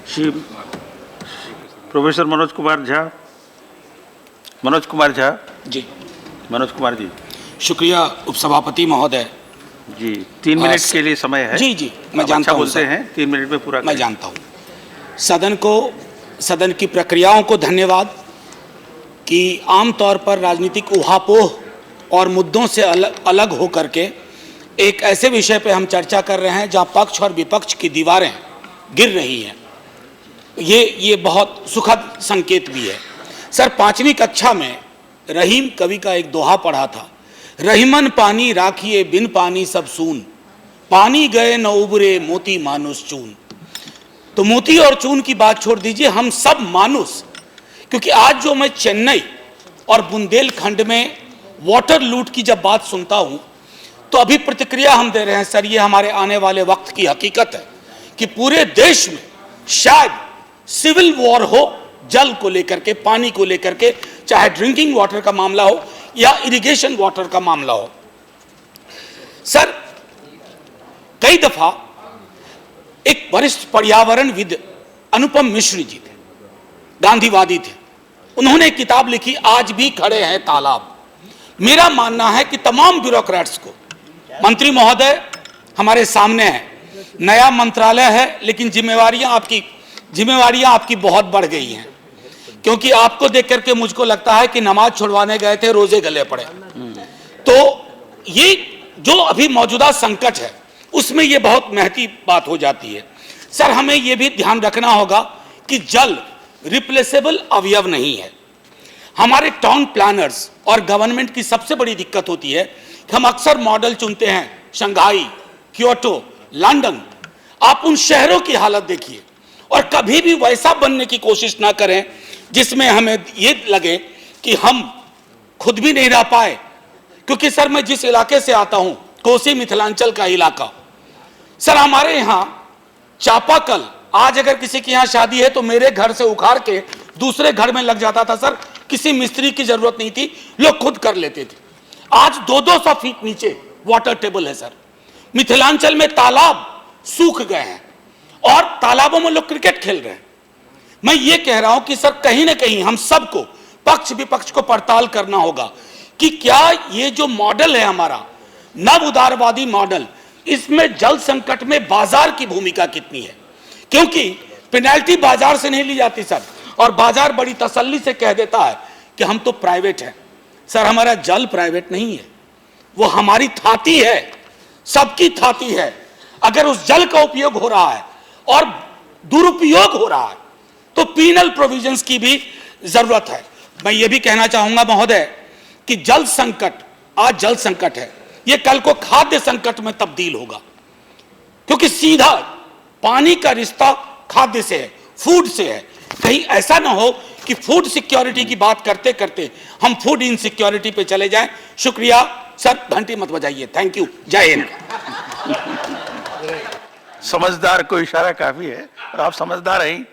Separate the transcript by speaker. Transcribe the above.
Speaker 1: Shri professor Manoj Kumar Jha
Speaker 2: ji,
Speaker 1: Manoj Kumar ji.
Speaker 2: शुक्रिया उपसभापति महोदय
Speaker 1: जी, 3 मिनट के लिए समय है।
Speaker 2: जी जी, मैं
Speaker 1: आप
Speaker 2: जानता
Speaker 1: अच्छा
Speaker 2: हूँ
Speaker 1: बोलते हैं, 3 मिनट में पूरा
Speaker 2: मैं जानता हूँ। सदन की प्रक्रियाओं को धन्यवाद कि आमतौर पर राजनीतिक उहापोह और मुद्दों से अलग हो करके एक ऐसे विषय पे हम चर्चा कर रहे हैं जहाँ पक्ष और विपक्ष की दीवारें गिर रही हैं। ये बहुत सुखद संकेत भी है। सर, 5वीं कक्षा में रहीम कवि का एक दोहा पढ़ा था, रहीमन पानी राखिए बिन पानी सब सून, पानी गए न उबरे मोती मानुस चून। तो मोती और चून की बात छोड़ दीजिए, हम सब मानुस, क्योंकि आज जो मैं चेन्नई और बुंदेलखंड में वाटर लूट की जब बात सुनता हूं तो अभी प्रतिक्रिया हम दे रहे हैं। सर, ये हमारे आने वाले वक्त की हकीकत है कि पूरे देश में शायद सिविल वॉर हो, जल को लेकर के, पानी को लेकर के, चाहे ड्रिंकिंग वाटर का मामला हो या इरिगेशन वाटर का मामला हो। सर, कई दफा एक वरिष्ठ पर्यावरणविद अनुपम मिश्र जी थे, गांधीवादी थे, उन्होंने एक किताब लिखी, आज भी खड़े हैं तालाब। मेरा मानना है कि तमाम ब्यूरोक्रेट्स को, मंत्री महोदय हमारे सामने है, नया मंत्रालय है, लेकिन जिम्मेवारियां आपकी बहुत बढ़ गई हैं, क्योंकि आपको देख करके मुझको लगता है कि नमाज छुड़वाने गए थे, रोजे गले पड़े। तो ये जो अभी मौजूदा संकट है उसमें ये बहुत महती बात हो जाती है। सर, हमें ये भी ध्यान रखना होगा कि जल रिप्लेसेबल अवयव नहीं है। हमारे टाउन प्लानर्स और गवर्नमेंट की सबसे बड़ी दिक्कत होती है कि हम अक्सर मॉडल चुनते हैं, शंघाई, क्योटो, लंदन। आप उन शहरों की हालत देखिए और कभी भी वैसा बनने की कोशिश ना करें जिसमें हमें ये लगे कि हम खुद भी नहीं रह पाए। क्योंकि सर, मैं जिस इलाके से आता हूं, कोसी मिथिलांचल का इलाका, सर, हमारे यहां चापाकल, आज अगर किसी के यहां शादी है तो मेरे घर से उखाड़ के दूसरे घर में लग जाता था। सर, किसी मिस्त्री की जरूरत नहीं थी, लोग खुद कर लेते थे। आज 200 फीट नीचे वाटर टेबल है। सर, मिथिलांचल में तालाब सूख गए हैं और तालाबों में लोग क्रिकेट खेल रहे हैं। मैं ये कह रहा हूं कि सर, कहीं ना कहीं हम सबको, पक्ष विपक्ष को पड़ताल करना होगा कि क्या ये जो मॉडल है हमारा नव उदारवादी मॉडल, इसमें जल संकट में बाजार की भूमिका कितनी है। क्योंकि पेनल्टी बाजार से नहीं ली जाती सर, और बाजार बड़ी तसल्ली से कह देता है कि हम तो प्राइवेट हैं। सर, हमारा जल प्राइवेट नहीं है, वो हमारी थाती है, सबकी थाती है। अगर उस जल का उपयोग हो रहा है और दुरुपयोग हो रहा है तो पीनल प्रोविजंस की भी जरूरत है। मैं ये भी कहना चाहूंगा महोदय कि जल संकट, आज जल संकट है, ये कल को खाद्य संकट में तब्दील होगा, क्योंकि सीधा पानी का रिश्ता खाद्य से है, फूड से है। कहीं ऐसा ना हो कि फूड सिक्योरिटी की बात करते करते हम फूड इनसिक्योरिटी पे चले जाएं। शुक्रिया सर, घंटी मत बजाइए। थैंक यू, जय हिंद।
Speaker 1: समझदार को इशारा काफी है और आप समझदार हैं।